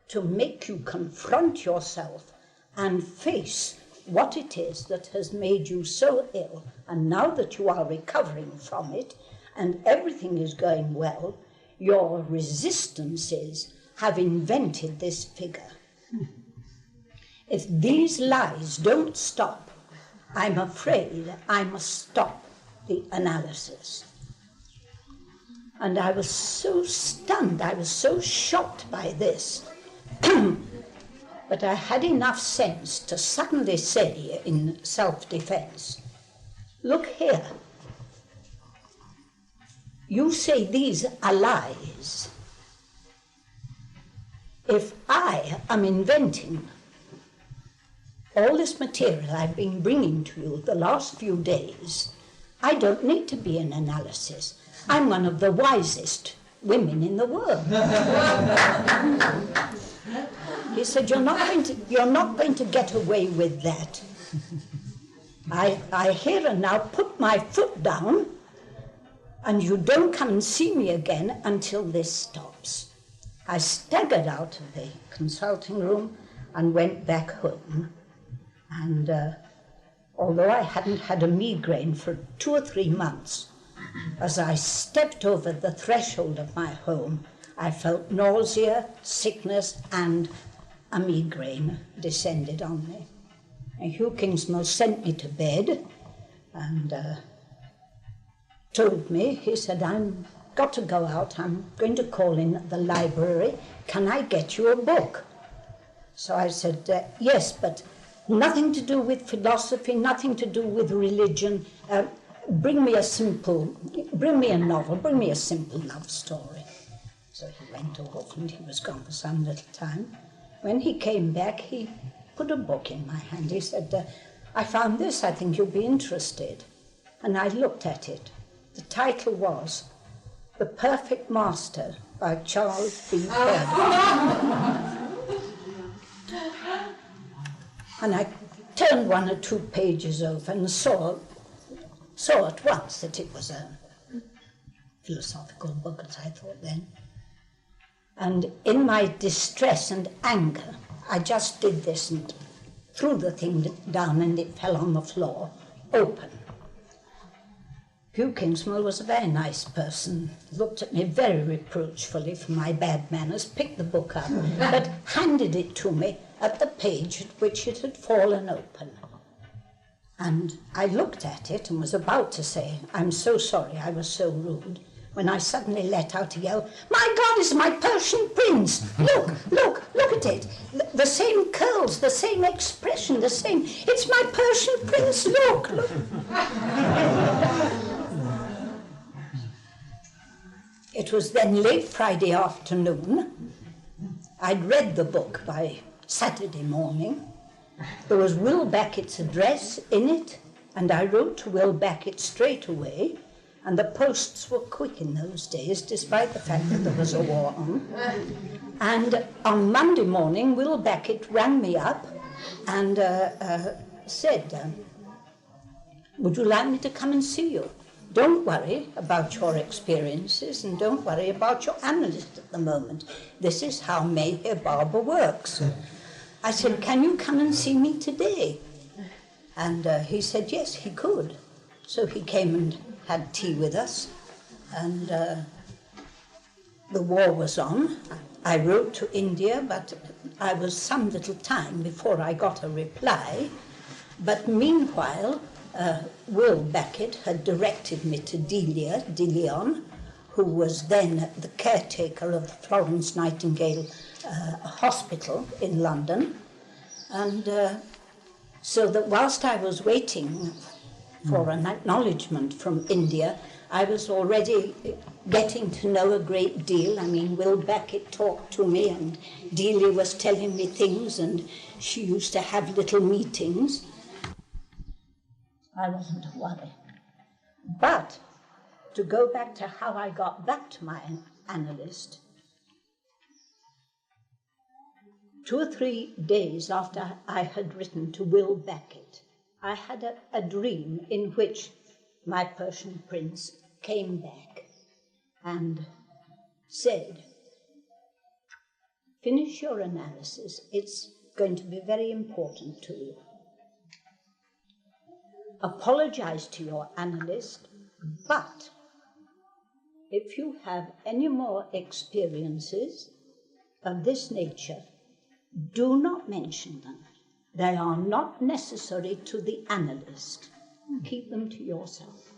to make you confront yourself and face what it is that has made you so ill. And now that you are recovering from it and everything is going well, your resistances have invented this figure. If these lies don't stop, I'm afraid I must stop the analysis. And I was so stunned, I was so shocked by this. But I had enough sense to suddenly say in self-defense, look here, you say these are lies. If I am inventing all this material I've been bringing to you the last few days, I don't need to be an analysis. I'm one of the wisest women in the world. He said, you're not going to get away with that. I here and now put my foot down, and you don't come and see me again until this stops. I staggered out of the consulting room and went back home. And although I hadn't had a migraine for 2 or 3 months, as I stepped over the threshold of my home, I felt nausea, sickness, and a migraine descended on me. And Hugh Kingsmill sent me to bed and told me, he said, I've got to go out, I'm going to call in the library, can I get you a book? So I said, yes, but nothing to do with philosophy, nothing to do with religion. Bring me a novel, bring me a simple love story. So he went off and he was gone for some little time. When he came back, he put a book in my hand. He said, I found this, I think you'll be interested. And I looked at it. The title was The Perfect Master by Charles B. Perry. And I turned 1 or 2 pages over and saw at once that it was a philosophical book, as I thought then. And in my distress and anger, I just did this and threw the thing down, and it fell on the floor, open. Hugh Kingsmill was a very nice person, looked at me very reproachfully for my bad manners, picked the book up, but handed it to me at the page at which it had fallen open. And I looked at it and was about to say, I'm so sorry I was so rude, when I suddenly let out a yell, my God, it's my Persian Prince! Look at it! The same curls, the same expression, the same... It's my Persian Prince, look! It was then late Friday afternoon. I'd read the book by Saturday morning. There was Will Beckett's address in it, and I wrote to Will Beckett straight away, and the posts were quick in those days, despite the fact that there was a war on. And on Monday morning, Will Beckett rang me up and said, would you like me to come and see you? Don't worry about your experiences and don't worry about your analyst at the moment. This is how MeherBabaLibrary works. I said, can you come and see me today? And he said, yes, he could. So he came and had tea with us, and the war was on. I wrote to India, but I was some little time before I got a reply. But meanwhile, Will Beckett had directed me to De Leon, who was then the caretaker of the Florence Nightingale Hospital in London. And so that whilst I was waiting for an acknowledgement from India, I was already getting to know a great deal. I mean, Will Beckett talked to me, and Delia was telling me things, and she used to have little meetings. I wasn't to worry. But to go back to how I got back to my analyst, 2 or 3 days after I had written to Will Beckett, I had a dream in which my Persian Prince came back and said, finish your analysis, it's going to be very important to you. Apologize to your analyst, but if you have any more experiences of this nature, do not mention them. They are not necessary to the analyst. Keep them to yourself.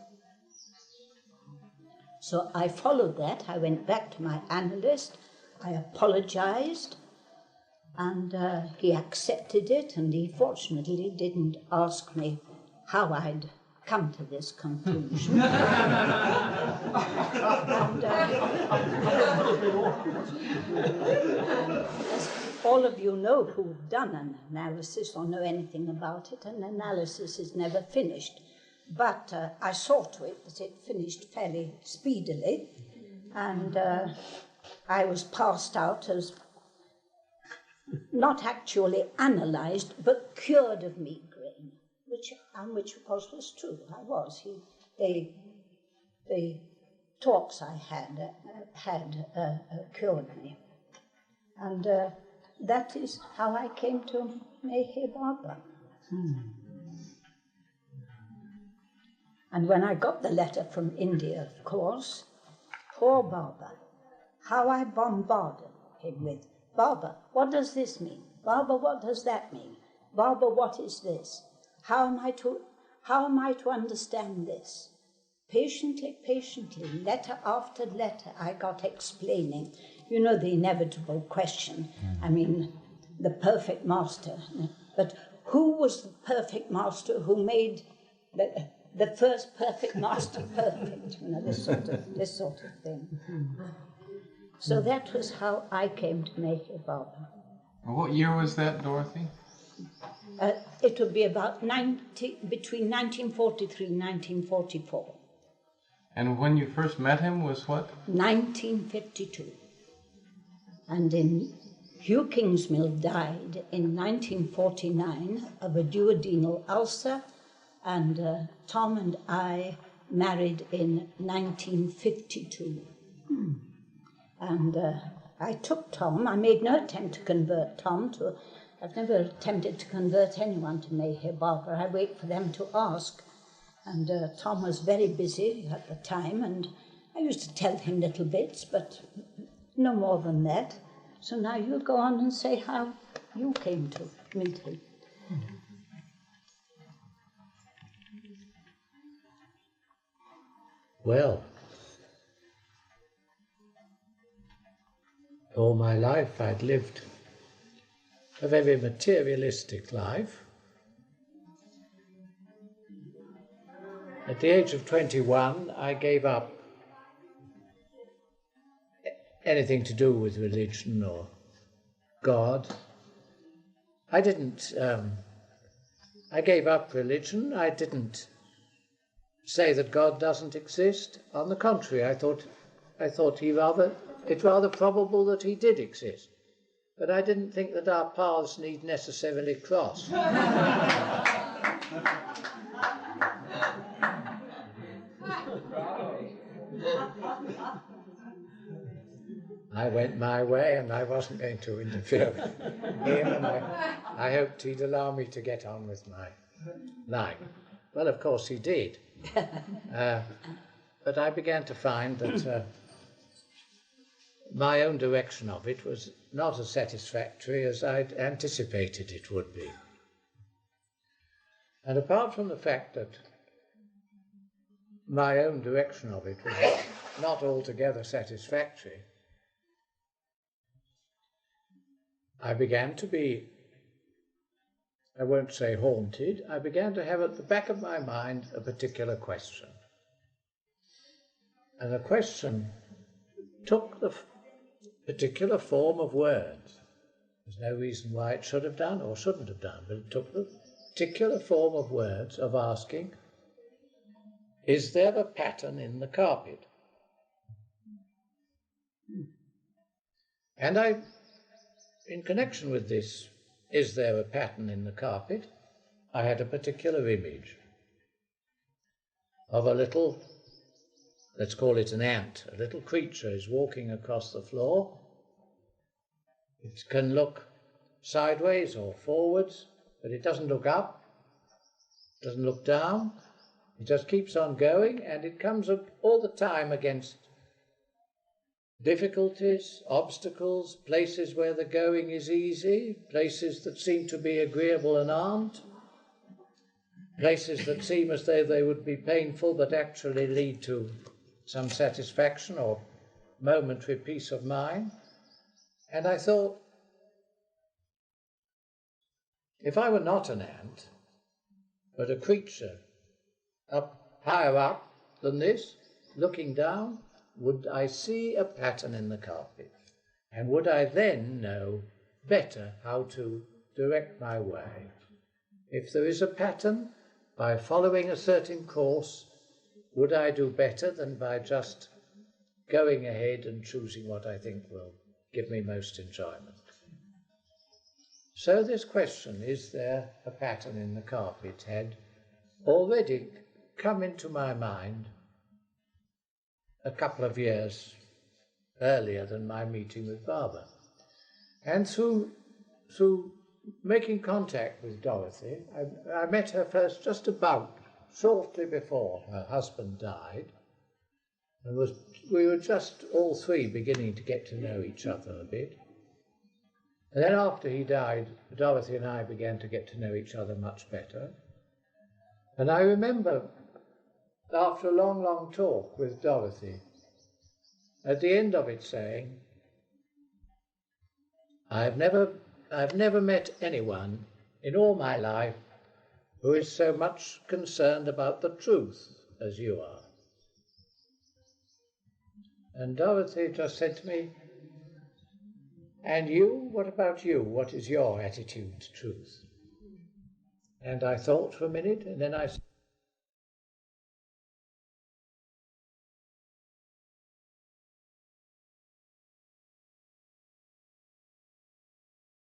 So I followed that. I went back to my analyst. I apologized, and he accepted it, and he fortunately didn't ask me how I'd come to this conclusion. And, as all of you know who've done an analysis or know anything about it, an analysis is never finished. But I saw to it that it finished fairly speedily, and I was passed out as not actually analysed, but cured of migraine, which of course was true. I was. The talks I had cured me, and that is how I came to MeherBabaLibrary. And when I got the letter from India, of course, poor Baba, how I bombarded him with, Baba, what does this mean? Baba, what does that mean? Baba, what is this? How am I to understand this? Patiently, letter after letter, I got explaining. You know, the inevitable question. I mean, the perfect master. But who was the perfect master who made the first perfect master perfect? You know, this sort of thing. So that was how I came to MeherBabaLibrary. What year was that, Dorothy? It would be about between 1943 and 1944. And when you first met him was what? 1952. And Hugh Kingsmill died in 1949 of a duodenal ulcer, and Tom and I married in 1952. And I took Tom. I made no attempt to convert Tom to... I've never attempted to convert anyone to MeherBabaLibrary. I wait for them to ask. And Tom was very busy at the time, and I used to tell him little bits, but no more than that. So now you go on and say how you came to meet him. Well, all my life I'd lived a very materialistic life. At the age of 21, I gave up anything to do with religion or God. I gave up religion. I didn't say that God doesn't exist. On the contrary, I thought it's rather probable that he did exist. But I didn't think that our paths need necessarily cross. I went my way, and I wasn't going to interfere with him, and I hoped he'd allow me to get on with my life. Well, of course he did. But I began to find that my own direction of it was not as satisfactory as I'd anticipated it would be. And apart from the fact that my own direction of it was not altogether satisfactory, I began to be, I won't say haunted, I began to have at the back of my mind a particular question. And the question took the particular form of words. There's no reason why it should have done or shouldn't have done, but it took the particular form of words of asking, is there a pattern in the carpet? And in connection with this, is there a pattern in the carpet, I had a particular image of a little, let's call it an ant, a little creature is walking across the floor. It can look sideways or forwards, but it doesn't look up, doesn't look down. It just keeps on going, and it comes up all the time against difficulties, obstacles, places where the going is easy, places that seem to be agreeable and aren't, places that seem as though they would be painful but actually lead to some satisfaction or momentary peace of mind. And I thought, if I were not an ant, but a creature higher up than this, looking down, would I see a pattern in the carpet? And would I then know better how to direct my way? If there is a pattern, by following a certain course, would I do better than by just going ahead and choosing what I think will give me most enjoyment? So this question, is there a pattern in the carpet, had already come into my mind a couple of years earlier than my meeting with Barbara. And through making contact with Dorothy, I met her first just about shortly before her husband died, and we were just all three beginning to get to know each other a bit. And then after he died, Dorothy and I began to get to know each other much better. And I remember, after a long, long talk with Dorothy, at the end of it saying, I've never met anyone in all my life who is so much concerned about the truth as you are. And Dorothy just said to me, and you, what about you? What is your attitude to truth? And I thought for a minute, and then I said,